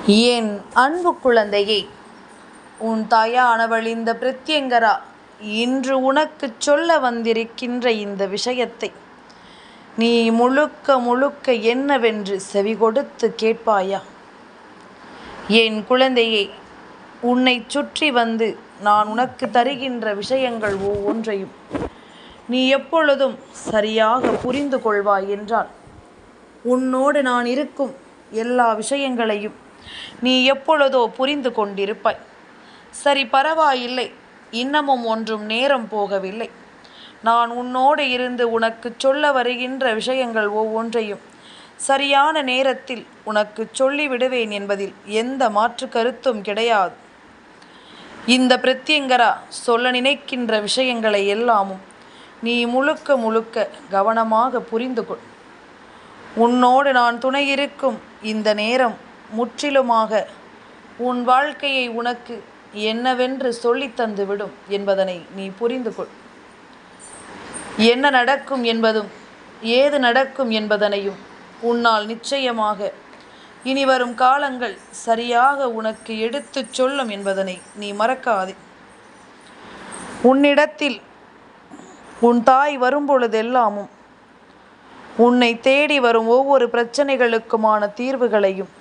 என் அன்பு குழந்தையே, உன் தாயானவள் இந்த பிரத்யங்கரா இன்று உனக்குச் சொல்ல வந்திருக்கின்ற இந்த விஷயத்தை நீ முழுக்க முழுக்க என்னவென்று செவிகொடுத்து கேட்பாயா? என் குழந்தையே, உன்னை சுற்றி வந்து நான் உனக்கு தருகின்ற விஷயங்கள் ஒவ்வொன்றையும் நீ எப்பொழுதும் சரியாக புரிந்து கொள்வாய் என்றால், உன்னோடு நான் இருக்கும் எல்லா விஷயங்களையும் நீ எப்பொழுதோ புரிந்து கொண்டிருப்பாய். சரி, பரவாயில்லை, இன்னமும் ஒன்றும் நேரம் போகவில்லை. நான் உன்னோடு இருந்து உனக்கு சொல்ல வருகின்ற விஷயங்கள் ஒவ்வொன்றையும் சரியான நேரத்தில் உனக்கு சொல்லிவிடுவேன் என்பதில் எந்த மாற்று கருத்தும் கிடையாது. இந்த பிரத்யங்கரா சொல்ல நினைக்கின்ற விஷயங்களை எல்லாமும் நீ முழுக்க முழுக்க கவனமாக புரிந்து கொள். உன்னோடு நான் துணையிருக்கும் இந்த நேரம் முற்றிலுமாக உன் வாழ்க்கையை உனக்கு என்னவென்று சொல்லித்தந்துவிடும் என்பதனை நீ புரிந்து கொள். என்ன நடக்கும் என்பதும் ஏது நடக்கும் என்பதனையும் உன்னால் நிச்சயமாக இனி வரும் காலங்கள் சரியாக உனக்கு எடுத்துச் சொல்லும் என்பதனை நீ மறக்காதே. உன்னிடத்தில் உன் தாய் வரும்பொழுதெல்லாமும் உன்னை தேடி வரும் ஒவ்வொரு பிரச்சனைகளுக்குமான தீர்வுகளையும்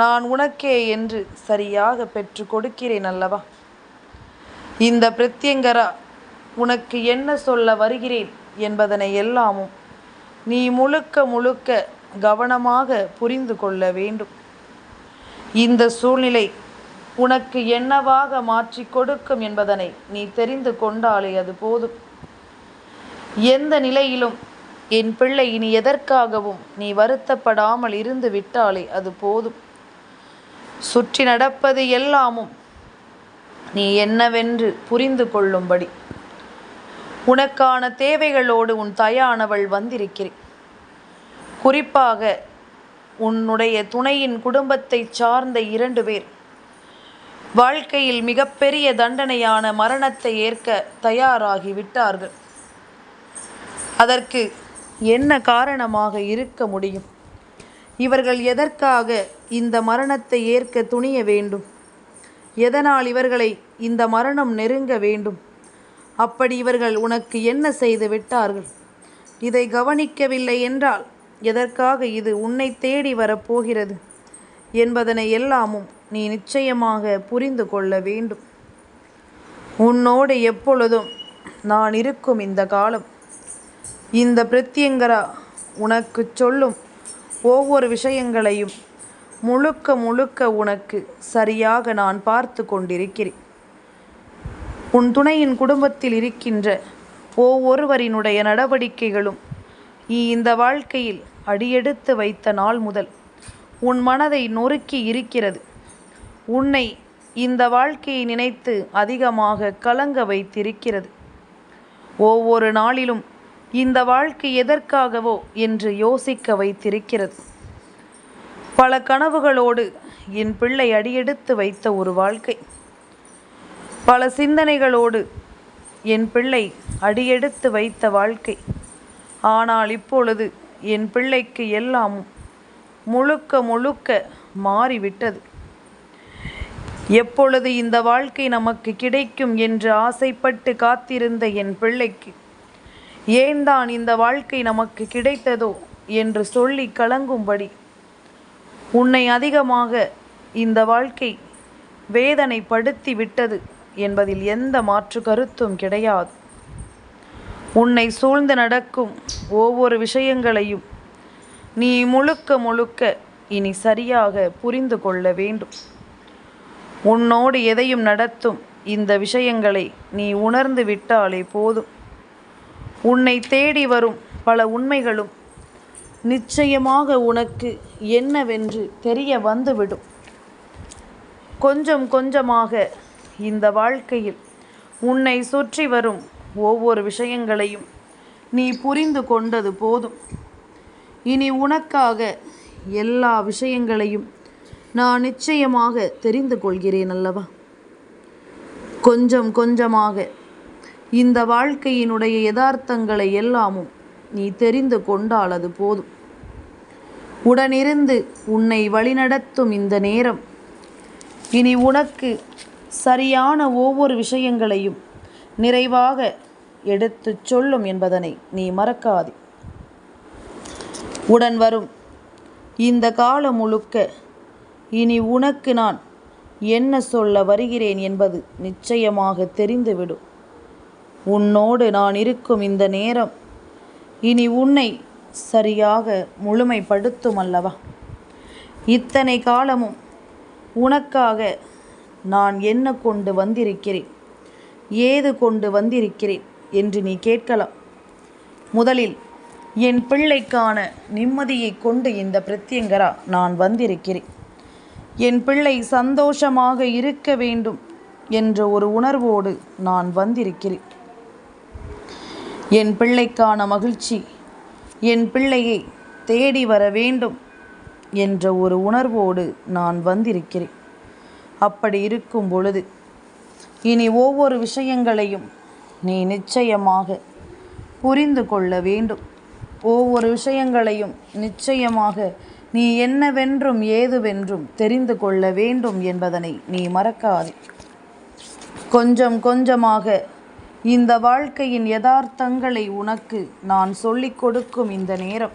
நான் உனக்கே என்று சரியாக பெற்று கொடுக்கிறேன் அல்லவா? இந்த பிரத்யங்கரா உனக்கு என்ன சொல்ல வருகிறேன் என்பதனை எல்லாமும் நீ முழுக்க முழுக்க கவனமாக புரிந்து கொள்ள வேண்டும். இந்த சூழ்நிலை உனக்கு என்னவாக மாற்றி கொடுக்கும் என்பதனை நீ தெரிந்து கொண்டாலே அது போதும். எந்த நிலையிலும் என் பிள்ளை இனி எதற்காகவும் நீ வருத்தப்படாமல் இருந்து விட்டாலே அது போதும். சுற்றி நடப்பது எல்லாமும் நீ என்னவென்று புரிந்து கொள்ளும்படி உனக்கான தேவைகளோடு உன் தாயானவள் வந்திருக்கிறேன். குறிப்பாக உன்னுடைய துணையின் குடும்பத்தை சார்ந்த 2 பேர் வாழ்க்கையில் மிகப்பெரிய தண்டனையான மரணத்தை ஏற்க தயாராகி விட்டார்கள். அதற்கு என்ன காரணமாக இருக்க முடியும்? இவர்கள் எதற்காக இந்த மரணத்தை ஏற்க துணிய வேண்டும்? எதனால் இவர்களை இந்த மரணம் நெருங்க வேண்டும்? அப்படி இவர்கள் உனக்கு என்ன செய்து விட்டார்கள்? இதை கவனிக்கவில்லை என்றால் எதற்காக இது உன்னை தேடி வரப்போகிறது என்பதனை எல்லாமும் நீ நிச்சயமாக புரிந்து கொள்ள வேண்டும். உன்னோடு எப்பொழுதும் நான் இருக்கும் இந்த காலம், இந்த பிரத்யங்கரா உனக்கு சொல்லும் ஒவ்வொரு விஷயங்களையும் முழுக்க முழுக்க உனக்கு சரியாக நான் பார்த்து கொண்டிருக்கிறேன். உன் துணையின் குடும்பத்தில் இருக்கின்ற ஒவ்வொருவரினுடைய நடவடிக்கைகளும் நீ இந்த வாழ்க்கையில் அடியெடுத்து வைத்த நாள் முதல் உன் மனதை நொறுக்கி இருக்கிறது. உன்னை இந்த வாழ்க்கையை நினைத்து அதிகமாக கலங்க வைத்திருக்கிறது. ஒவ்வொரு நாளிலும் இந்த வாழ்க்கை எதற்காகவோ என்று யோசிக்க வைத்திருக்கிறது. பல கனவுகளோடு என் பிள்ளை அடியெடுத்து வைத்த ஒரு வாழ்க்கை, பல சிந்தனைகளோடு என் பிள்ளை அடியெடுத்து வைத்த வாழ்க்கை. ஆனால் இப்பொழுது என் பிள்ளைக்கு எல்லாமும் முழுக்க முழுக்க மாறிவிட்டது. எப்பொழுது இந்த வாழ்க்கை நமக்கு கிடைக்கும் என்று ஆசைப்பட்டு காத்திருந்த என் பிள்ளைக்கு ஏன் தான் இந்த வாழ்க்கை நமக்கு கிடைத்ததோ என்று சொல்லி கலங்கும்படி உன்னை அதிகமாக இந்த வாழ்க்கை வேதனைப்படுத்தி விட்டது என்பதில் எந்த மாற்று கருத்தும் கிடையாது. உன்னை சூழ்ந்து நடக்கும் ஒவ்வொரு விஷயங்களையும் நீ முழுக்க முழுக்க இனி சரியாக புரிந்து கொள்ள வேண்டும். உன்னோடு எதையும் நடத்தும் இந்த விஷயங்களை நீ உணர்ந்து விட்டாலே போதும். உன்னை தேடி வரும் பல உண்மைகளும் நிச்சயமாக உனக்கு என்னவென்று தெரிய வந்துவிடும். கொஞ்சம் கொஞ்சமாக இந்த வாழ்க்கையில் உன்னை சுற்றி வரும் ஒவ்வொரு விஷயங்களையும் நீ புரிந்து கொண்டது போதும். இனி உனக்காக எல்லா விஷயங்களையும் நான் நிச்சயமாக தெரிந்து கொள்கிறேன் அல்லவா? கொஞ்சம் கொஞ்சமாக இந்த வாழ்க்கையினுடைய யதார்த்தங்களை எல்லாமும் நீ தெரிந்து கொண்டால் அது போதும். உடனிருந்து உன்னை வழிநடத்தும் இந்த நேரம் இனி உனக்கு சரியான ஒவ்வொரு விஷயங்களையும் நிறைவாக எடுத்துச் சொல்லும் என்பதனை நீ மறக்காதே. உடன் வரும் இந்த காலம் முழுக்க இனி உனக்கு நான் என்ன சொல்ல வருகிறேன் என்பது நிச்சயமாக தெரிந்துவிடும். உன்னோடு நான் இருக்கும் இந்த நேரம் இனி உன்னை சரியாக முழுமைப்படுத்தும் அல்லவா? இத்தனை காலமும் உனக்காக நான் என்ன கொண்டு வந்திருக்கிறேன், ஏது கொண்டு வந்திருக்கிறேன் என்று நீ கேட்கலாம். முதலில் என் பிள்ளைக்கான நிம்மதியை கொண்டு இந்த பிரத்யங்கரா நான் வந்திருக்கிறேன். என் பிள்ளை சந்தோஷமாக இருக்க வேண்டும் என்ற ஒரு உணர்வோடு நான் வந்திருக்கிறேன். என் பிள்ளைக்கான மகிழ்ச்சி, என் பிள்ளையை தேடி வர வேண்டும் என்ற ஒரு உணர்வோடு நான் வந்திருக்கிறேன். அப்படி இருக்கும் பொழுது இனி ஒவ்வொரு விஷயங்களையும் நீ நிச்சயமாக புரிந்து கொள்ள வேண்டும். ஒவ்வொரு விஷயங்களையும் நிச்சயமாக நீ என்னவென்றும் ஏதுவென்றும் தெரிந்து கொள்ள வேண்டும் என்பதனை நீ மறக்காதே. கொஞ்சம் கொஞ்சமாக இந்த வாழ்க்கையின் யதார்த்தங்களை உனக்கு நான் சொல்லிக் கொடுக்கும் இந்த நேரம்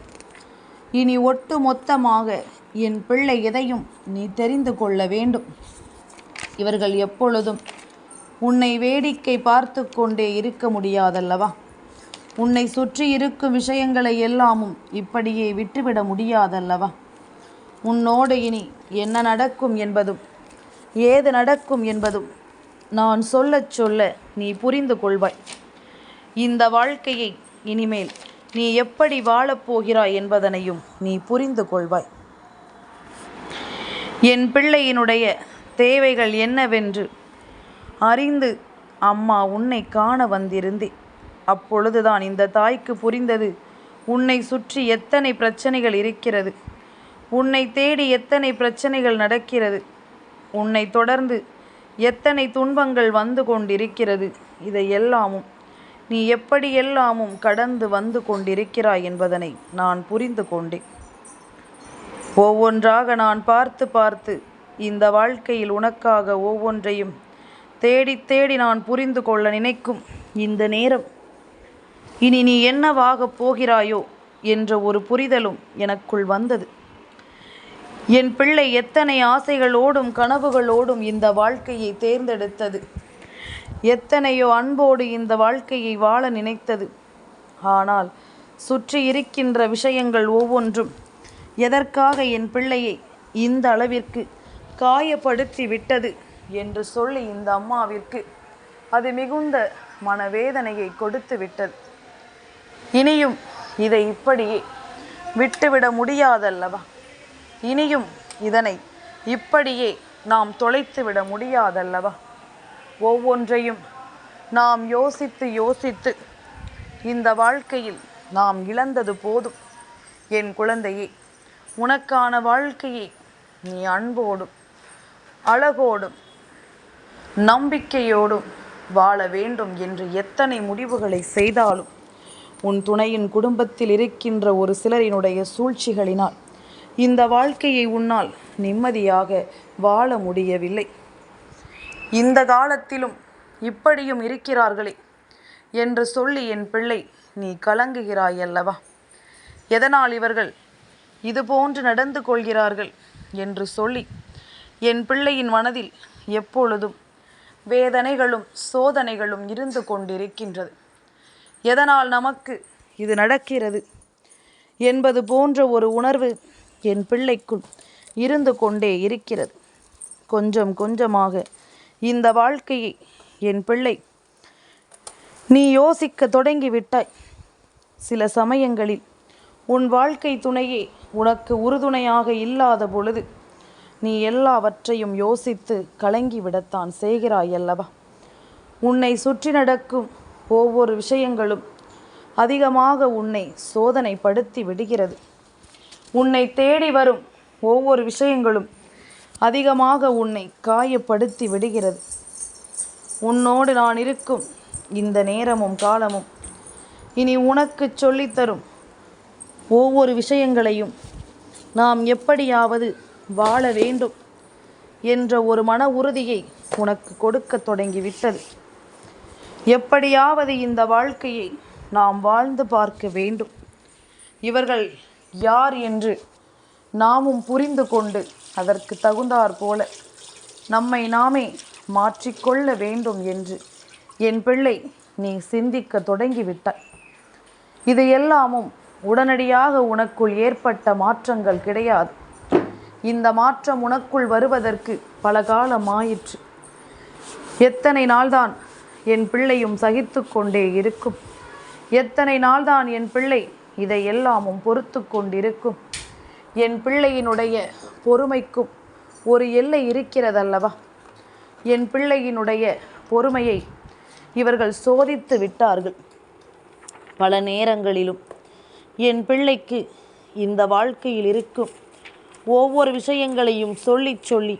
இனி ஒட்டு மொத்தமாக என் பிள்ளை எதையும் நீ தெரிந்து கொள்ள வேண்டும். இவர்கள் எப்பொழுதும் உன்னை வேடிக்கை பார்த்து கொண்டே இருக்க முடியாதல்லவா? உன்னை சுற்றி இருக்கும் விஷயங்களை எல்லாமும் இப்படியே விட்டுவிட முடியாதல்லவா? உன்னோடு இனி என்ன நடக்கும் என்பதும் ஏது நடக்கும் என்பதும் நான் சொல்லச் சொல்ல நீ புரிந்து கொள்வாய். இந்த வாழ்க்கையை இனிமேல் நீ எப்படி வாழப்போகிறாய் என்பதனையும் நீ புரிந்து கொள்வாய். என் பிள்ளையினுடைய தேவைகள் என்னவென்று அறிந்து அம்மா உன்னை காண வந்திருந்தேன். அப்பொழுதுதான் இந்த தாய்க்கு புரிந்தது, உன்னை சுற்றி எத்தனை பிரச்சனைகள் இருக்கிறது, உன்னை தேடி எத்தனை பிரச்சனைகள் நடக்கிறது, உன்னை தொடர்ந்து எத்தனை துன்பங்கள் வந்து கொண்டிருக்கிறது. இதையெல்லாமும் நீ எப்படியெல்லாமும் கடந்து வந்து கொண்டிருக்கிறாய் என்பதனை நான் புரிந்து கொண்டேன். ஒவ்வொன்றாக நான் பார்த்து பார்த்து இந்த வாழ்க்கையில் உனக்காக ஒவ்வொன்றையும் தேடி தேடி நான் புரிந்து கொள்ள நினைக்கும் இந்த நேரம் இனி நீ என்னவாகப் போகிறாயோ என்ற ஒரு புரிதலும் எனக்குள் வந்தது. என் பிள்ளை எத்தனை ஆசைகளோடும் கனவுகளோடும் இந்த வாழ்க்கையை தேர்ந்தெடுத்தது, எத்தனையோ அன்போடு இந்த வாழ்க்கையை வாழ நினைத்தது. ஆனால் சுற்றி இருக்கின்ற விஷயங்கள் ஒவ்வொன்றும் எதற்காக என் பிள்ளையை இந்த அளவிற்கு காயப்படுத்தி விட்டது என்று சொல்லி இந்த அம்மாவிற்கு அது மிகுந்த மனவேதனையை கொடுத்து விட்டது. இனியும் இதை இப்படியே விட்டுவிட முடியாதல்லவா? இனியும் இதனை இப்படியே நாம் தொலைத்துவிட முடியாதல்லவா? ஒவ்வொன்றையும் நாம் யோசித்து யோசித்து இந்த வாழ்க்கையில் நாம் இழந்தது போதும். என் குழந்தையே, உனக்கான வாழ்க்கையை நீ அன்போடும் அழகோடும் நம்பிக்கையோடும் வாழ வேண்டும் என்று எத்தனை முடிவுகளை செய்தாலும் உன் துணையின் குடும்பத்தில் இருக்கின்ற ஒரு சிலரினுடைய சூழ்ச்சிகளினால் இந்த வாழ்க்கையை உன்னால் நிம்மதியாக வாழ முடியவில்லை. இந்த காலத்திலும் இப்படியும் இருக்கிறார்களே என்று சொல்லி என் பிள்ளை நீ கலங்குகிறாய் அல்லவா? எதனால் இவர்கள் இதுபோன்று நடந்து கொள்கிறார்கள் என்று சொல்லி என் பிள்ளையின் மனதில் எப்பொழுதும் வேதனைகளும் சோதனைகளும் இருந்து கொண்டிருக்கின்றது. எதனால் நமக்கு இது நடக்கிறது என்பது போன்ற ஒரு உணர்வு என் பிள்ளைக்குள் இருந்து கொண்டே இருக்கிறது. கொஞ்சம் கொஞ்சமாக இந்த வாழ்க்கையை என் பிள்ளை நீ யோசிக்க தொடங்கிவிட்டாய். சில சமயங்களில் உன் வாழ்க்கை துணையே உனக்கு உறுதுணையாக இல்லாத பொழுது நீ எல்லாவற்றையும் யோசித்து கலங்கிவிடத்தான் செய்கிறாய் அல்லவா? உன்னை சுற்றி நடக்கும் ஒவ்வொரு விஷயங்களும் அதிகமாக உன்னை சோதனைப்படுத்தி விடுகிறது. உன்னை தேடி வரும் ஒவ்வொரு விஷயங்களும் அதிகமாக உன்னை காயப்படுத்தி விடுகிறது. உன்னோடு நான் இருக்கும் இந்த நேரமும் காலமும் இனி உனக்கு சொல்லித்தரும் ஒவ்வொரு விஷயங்களையும் நாம் எப்படியாவது வாழ வேண்டும் என்ற ஒரு மன உறுதியை உனக்கு கொடுக்க தொடங்கிவிட்டது. எப்படியாவது இந்த வாழ்க்கையை நாம் வாழ்ந்து பார்க்க வேண்டும். இவர்கள் யார் என்று நாமும் புரிந்து கொண்டு அதற்கு தகுந்தாற் போல நம்மை நாமே மாற்றிக்கொள்ள வேண்டும் என்று என் பிள்ளை நீ சிந்திக்க தொடங்கிவிட்டாய். இது எல்லாமும் உடனடியாக உனக்குள் ஏற்பட்ட மாற்றங்கள் கிடையாது. இந்த மாற்றம் உனக்குள் வருவதற்கு பல காலம் ஆயிற்று. எத்தனை நாள்தான் என் பிள்ளையும் சகித்து கொண்டே இருக்கும்? எத்தனை நாள்தான் என் பிள்ளை இதை எல்லாமும் பொறுத்து கொண்டிருக்கும்? என் பிள்ளையினுடைய பொறுமைக்கும் ஒரு எல்லை இருக்கிறதல்லவா? என் பிள்ளையினுடைய பொறுமையை இவர்கள் சோதித்து விட்டார்கள். பல நேரங்களிலும் என் பிள்ளைக்கு இந்த வாழ்க்கையில் இருக்கும் ஒவ்வொரு விஷயங்களையும் சொல்லி சொல்லி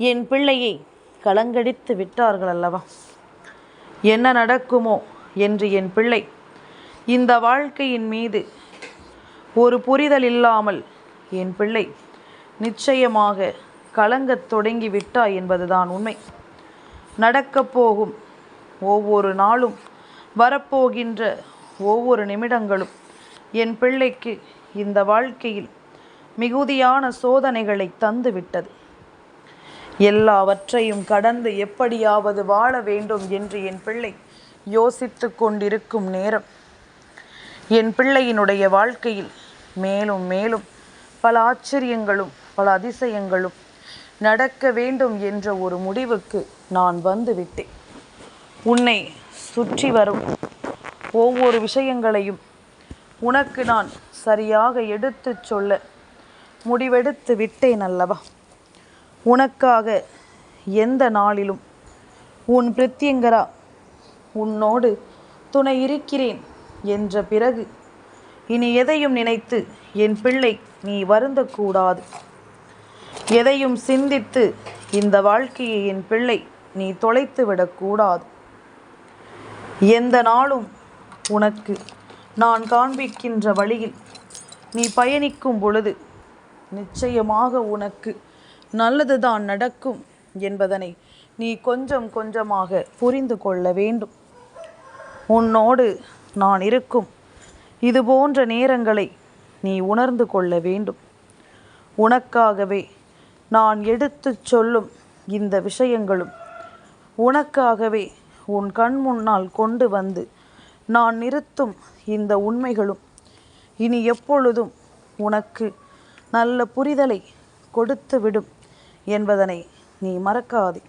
என் பிள்ளையை கலங்கடித்து விட்டார்கள் அல்லவா? என்ன நடக்குமோ என்று என் பிள்ளை இந்த வாழ்க்கையின் மீது ஒரு புரிதல் இல்லாமல் என் பிள்ளை நிச்சயமாக கலங்கத் தொடங்கி விட்டாய் என்பதுதான் உண்மை. நடக்கப் போகும் ஒவ்வொரு நாளும், வரப்போகின்ற ஒவ்வொரு நிமிடங்களும் என் பிள்ளைக்கு இந்த வாழ்க்கையில் மிகுதியான சோதனைகளை தந்துவிட்டது. எல்லாவற்றையும் கடந்து எப்படியாவது வாழ வேண்டும் என்று என் பிள்ளை யோசித்து கொண்டிருக்கும் நேரம், என் பிள்ளையினுடைய வாழ்க்கையில் மேலும் மேலும் பல ஆச்சரியங்களும் பல அதிசயங்களும் நடக்க வேண்டும் என்ற ஒரு முடிவுக்கு நான் வந்துவிட்டேன். உன்னை சுற்றி வரும் ஒவ்வொரு விஷயங்களையும் உனக்கு நான் சரியாக எடுத்து சொல்ல முடிவெடுத்து விட்டேன் அல்லவா? உனக்காக எந்த நாளிலும் உன் பிரித்யங்கரா உன்னோடு துணை இருக்கிறேன் என்ற பிறகு இனி எதையும் நினைத்து என் பிள்ளை நீ வருந்தக்கூடாது. எதையும் சிந்தித்து இந்த வாழ்க்கையை என் பிள்ளை நீ தொலைத்து விடக்கூடாது. எந்த நாளும் உனக்கு நான் காண்பிக்கின்ற வழியில் நீ பயணிக்கும் பொழுது நிச்சயமாக உனக்கு நல்லதுதான் நடக்கும் என்பதனை நீ கொஞ்சம் கொஞ்சமாக புரிந்து கொள்ள வேண்டும். உன்னோடு நான் இருக்கும் இது போன்ற நேரங்களை நீ உணர்ந்து கொள்ள வேண்டும். உனக்காகவே நான் எடுத்துச் சொல்லும் இந்த விஷயங்களும், உனக்காகவே உன் கண் முன்னால் கொண்டு வந்து நான் நிறுத்தும் இந்த உண்மைகளும் இனி எப்பொழுதும் உனக்கு நல்ல புரிதலை கொடுத்து விடும் என்பதனை நீ மறக்காதே.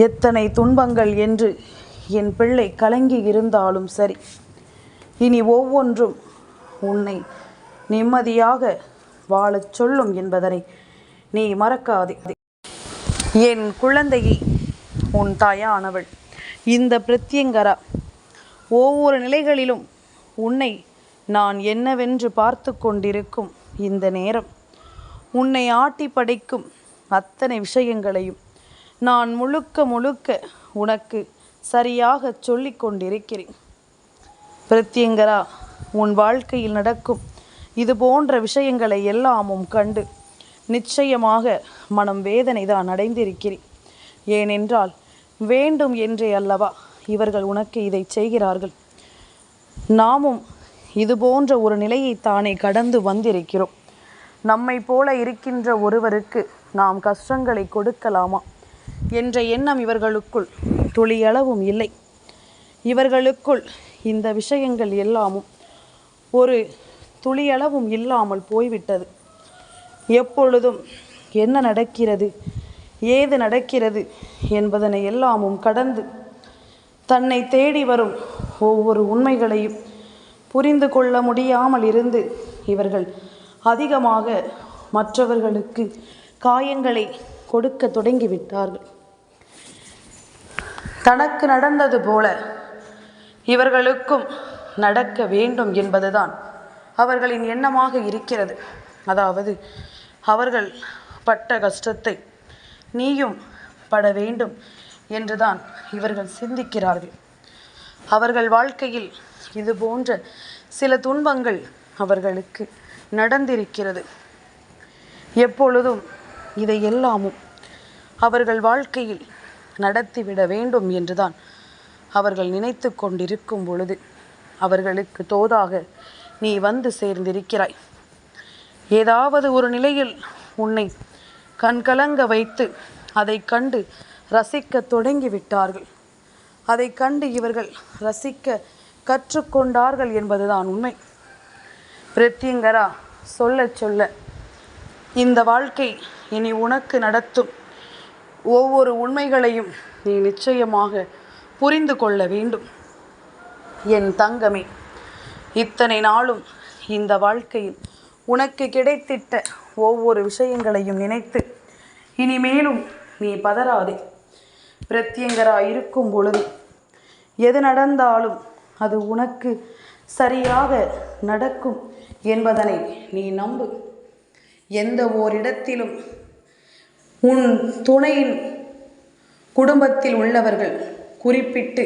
எத்தனை துன்பங்கள் என்று என் பிள்ளை கலங்கி இருந்தாலும் சரி, இனி ஒவ்வொன்றும் உன்னை நிம்மதியாக வாழச் சொல்லும் என்பதனை நீ மறக்காதே. என் குழந்தையை, உன் தாயானவள் இந்த பிரத்யங்கரா ஒவ்வொரு நிலைகளிலும் உன்னை நான் என்னவென்று பார்த்து கொண்டிருக்கும் இந்த நேரம், உன்னை ஆட்டி படைக்கும் அத்தனை விஷயங்களையும் நான் முழுக்க முழுக்க உனக்கு சரியாக சொல்லி கொண்டிருக்கிறேன். பிரத்யங்கரா, உன் வாழ்க்கையில் நடக்கும் இது போன்ற விஷயங்களை எல்லாமும் கண்டு நிச்சயமாக மனம் வேதனை தான் அடைந்திருக்கிறேன். ஏனென்றால் வேண்டும் என்றே அல்லவா இவர்கள் உனக்கு இதை செய்கிறார்கள். நாமும் இது போன்ற ஒரு நிலையை தானே கடந்து வந்திருக்கிறோம். நம்மை போல இருக்கின்ற ஒருவருக்கு நாம் கஷ்டங்களை கொடுக்கலாமா என்ற எண்ணம் இவர்களுக்குள் துளியளவும் இல்லை. இவர்களுக்குள் இந்த விஷயங்கள் எல்லாமும் ஒரு துளியளவும் இல்லாமல் போய்விட்டது. எப்பொழுதும் என்ன நடக்கிறது, ஏது நடக்கிறது என்பதனை எல்லாமும் கடந்து தன்னை தேடி வரும் ஒவ்வொரு உண்மைகளையும் புரிந்து கொள்ள முடியாமல் இருந்து இவர்கள் அதிகமாக மற்றவர்களுக்கு காயங்களை கொடுக்க தொடங்கிவிட்டார்கள். தனக்கு நடந்தது போல இவர்களுக்கும் நடக்க வேண்டும் என்பதுதான் அவர்களின் எண்ணமாக இருக்கிறது. அதாவது அவர்கள் பட்ட கஷ்டத்தை நீயும் பட வேண்டும் என்றுதான் இவர்கள் சிந்திக்கிறார்கள். அவர்கள் வாழ்க்கையில் இது போன்ற சில துன்பங்கள் அவர்களுக்கு நடந்திருக்கிறது. எப்பொழுதும் இதை எல்லாமும் அவர்கள் வாழ்க்கையில் நடத்திவிட வேண்டும் என்றுதான் அவர்கள் நினைத்து கொண்டிருக்கும் பொழுது அவர்களுக்கு தோதாக நீ வந்து சேர்ந்திருக்கிறாய். ஏதாவது ஒரு நிலையில் உன்னை கண்கலங்க வைத்து அதை கண்டு ரசிக்க தொடங்கிவிட்டார்கள். அதை கண்டு இவர்கள் ரசிக்க கற்றுக்கொண்டார்கள் என்பதுதான் உண்மை. பிரத்யங்கரா, சொல்ல சொல்ல இந்த வாழ்க்கை இனி உனக்கு நடத்தும் ஒவ்வொரு உண்மைகளையும் நீ நிச்சயமாக புரிந்து கொள்ள வேண்டும். என் தங்கமே, இத்தனை நாளும் இந்த வாழ்க்கையில் உனக்கு கிடைத்திட்ட ஒவ்வொரு விஷயங்களையும் நினைத்து இனிமேலும் நீ பதறாதே. பிரத்யங்கரா இருக்கும் பொழுது எது நடந்தாலும் அது உனக்கு சரியாக நடக்கும் என்பதனை நீ நம்பு. எந்த ஓரிடத்திலும் உன் துணையின் குடும்பத்தில் உள்ளவர்கள், குறிப்பிட்டு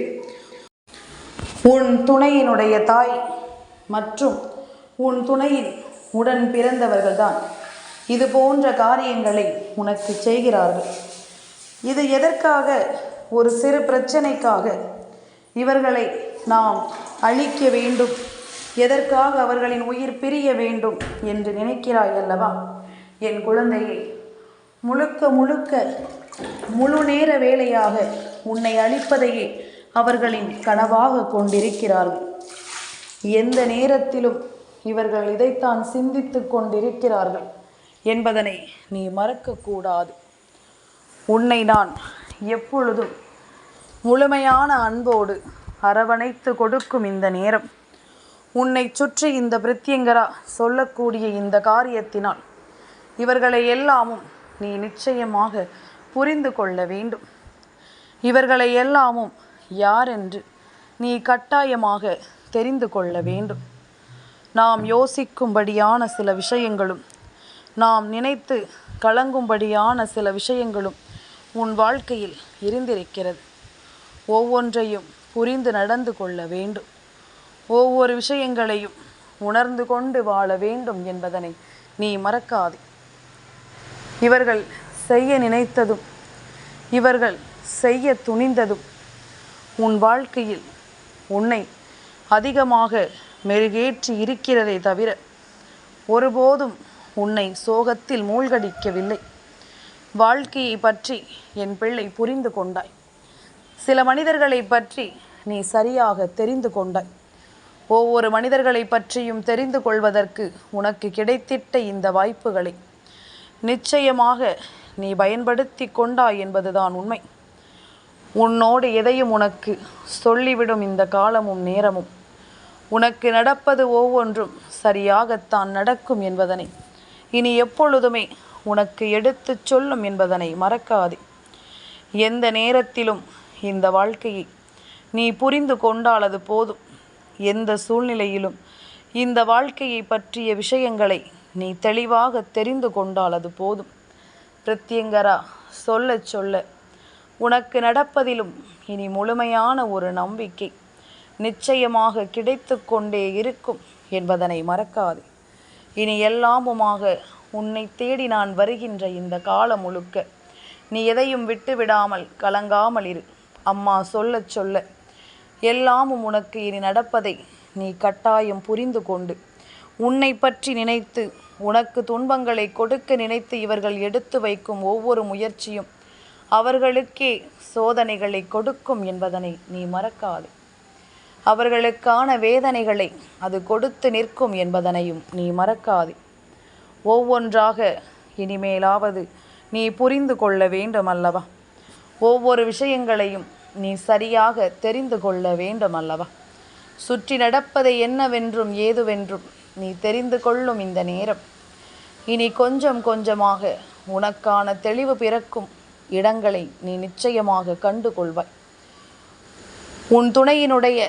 உன் துணையினுடைய தாய் மற்றும் உன் துணையின் உடன் பிறந்தவர்கள்தான் இது போன்ற காரியங்களை உனக்கு செய்கிறார்கள். இது எதற்காக? ஒரு சிறு பிரச்சனைக்காக இவர்களை நாம் அழிக்க வேண்டும், எதற்காக அவர்களின் உயிர் பிரிய வேண்டும் என்று நினைக்கிறாய் அல்லவா? என் குழந்தையை, முழுக்க முழுக்க முழு நேர வேலையாக உன்னை அழிப்பதையே அவர்களின் கனவாக கொண்டிருக்கிறார்கள். எந்த நேரத்திலும் இவர்கள் இதைத்தான் சிந்தித்து கொண்டிருக்கிறார்கள் என்பதனை நீ மறக்கக்கூடாது. உன்னை நான் எப்பொழுதும் முழுமையான அன்போடு அரவணைத்து கொடுக்கும் இந்த நேரம், உன்னை சுற்றி இந்த பிரத்யங்கரா சொல்லக்கூடிய இந்த காரியத்தினால் இவர்களை எல்லாமும் நீ நிச்சயமாக புரிந்து கொள்ள வேண்டும். இவர்களை எல்லாமும் யாரென்று நீ கட்டாயமாக தெரிந்து கொள்ள வேண்டும். நாம் யோசிக்கும்படியான சில விஷயங்களும், நாம் நினைத்து கலங்கும்படியான சில விஷயங்களும் உன் வாழ்க்கையில் இருந்திருக்கிறது. ஒவ்வொன்றையும் புரிந்து நடந்து கொள்ள வேண்டும். ஒவ்வொரு விஷயங்களையும் உணர்ந்து கொண்டு வாழ வேண்டும் என்பதனை நீ மறக்காதே. இவர்கள் செய்ய நினைத்ததும், இவர்கள் செய்ய துணிந்ததும் உன் வாழ்க்கையில் உன்னை அதிகமாக மெருகேற்றி இருக்கிறதே தவிர ஒருபோதும் உன்னை சோகத்தில் மூழ்கடிக்கவில்லை. வாழ்க்கையை பற்றி என் பிள்ளை புரிந்து கொண்டாய். சில மனிதர்களை பற்றி நீ சரியாக தெரிந்து கொண்டாய். ஒவ்வொரு மனிதர்களை பற்றியும் தெரிந்து கொள்வதற்கு உனக்கு கிடைத்திட்ட இந்த வாய்ப்புகளை நிச்சயமாக நீ பயன்படுத்தி கொண்டாய் என்பதுதான் உண்மை. உன்னோடு எதையும் உனக்கு சொல்லிவிடும் இந்த காலமும் நேரமும் உனக்கு நடப்பது ஒவ்வொன்றும் சரியாகத்தான் நடக்கும் என்பதனை இனி எப்பொழுதுமே உனக்கு எடுத்து சொல்லும் என்பதனை மறக்காதே. எந்த நேரத்திலும் இந்த வாழ்க்கையை நீ புரிந்து கொண்டால் அது போதும். எந்த சூழ்நிலையிலும் இந்த வாழ்க்கையை பற்றிய விஷயங்களை நீ தெளிவாக தெரிந்து கொண்டால் அது போதும். பிரத்யங்கரா, சொல்ல சொல்ல உனக்கு நடப்பதிலும் இனி முழுமையான ஒரு நம்பிக்கை நிச்சயமாக கிடைத்து கொண்டே இருக்கும் என்பதனை மறக்காதே. இனி எல்லாமுமாக உன்னை தேடி நான் வருகின்ற இந்த காலம் முழுக்க நீ எதையும் விட்டு விடாமல் கலங்காமல் இரு. அம்மா சொல்ல சொல்ல எல்லாமும் உனக்கு இனி நடப்பதை நீ கட்டாயம் புரிந்து கொண்டு உன்னை பற்றி நினைத்து, உனக்கு துன்பங்களை கொடுக்க நினைத்து இவர்கள் எடுத்து வைக்கும் ஒவ்வொரு முயற்சியும் அவர்களுக்கே சோதனைகளை கொடுக்கும் என்பதனை நீ மறக்காதே. அவர்களுக்கான வேதனைகளை அது கொடுத்து நிற்கும் என்பதனையும் நீ மறக்காதே. ஒவ்வொன்றாக இனிமேலாவது நீ புரிந்து கொள்ள வேண்டும் அல்லவா? ஒவ்வொரு விஷயங்களையும் நீ சரியாக தெரிந்து கொள்ள வேண்டும் அல்லவா? சுற்றி நடப்பதை என்னவென்றும் ஏதுவென்றும் நீ தெரிந்து கொள்ளும் இந்த நேரம் இனி கொஞ்சம் கொஞ்சமாக உனக்கான தெளிவு பிறக்கும் இடங்களை நீ நிச்சயமாக கண்டு கொள்வாய். உன் துணையினுடைய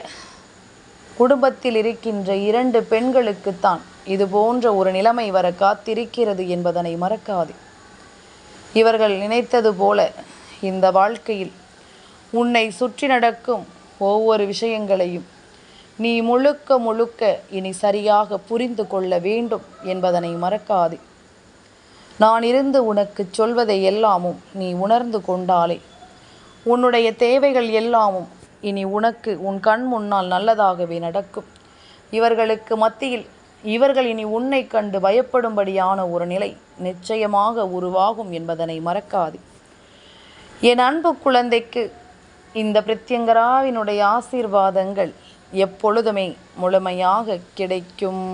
குடும்பத்தில் இருக்கின்ற 2 பெண்களுக்குத்தான் இது போன்ற ஒரு நிலைமை வர காத்திருக்கிறது என்பதனை மறக்காதே. இவர்கள் நினைத்தது போல இந்த வாழ்க்கையில் உன்னை சுற்றி நடக்கும் ஒவ்வொரு விஷயங்களையும் நீ முழுக்க முழுக்க இனி சரியாக புரிந்து கொள்ள வேண்டும் என்பதனை மறக்காதே. நான் இருந்து உனக்கு சொல்வதை எல்லாமும் நீ உணர்ந்து கொண்டாலே உன்னுடைய தேவைகள் எல்லாமும் இனி உனக்கு உன் கண் முன்னால் நல்லதாகவே நடக்கும். இவர்களுக்கு மத்தியில் இவர்கள் இனி உன்னை கண்டு பயப்படும்படியான ஒரு நிலை நிச்சயமாக உருவாகும் என்பதனை மறக்காதே. என் அன்பு குழந்தைக்கு இந்த பிரத்யங்கராவினுடைய ஆசீர்வாதங்கள் எப்பொழுதுமே முழுமையாக கிடைக்கும்.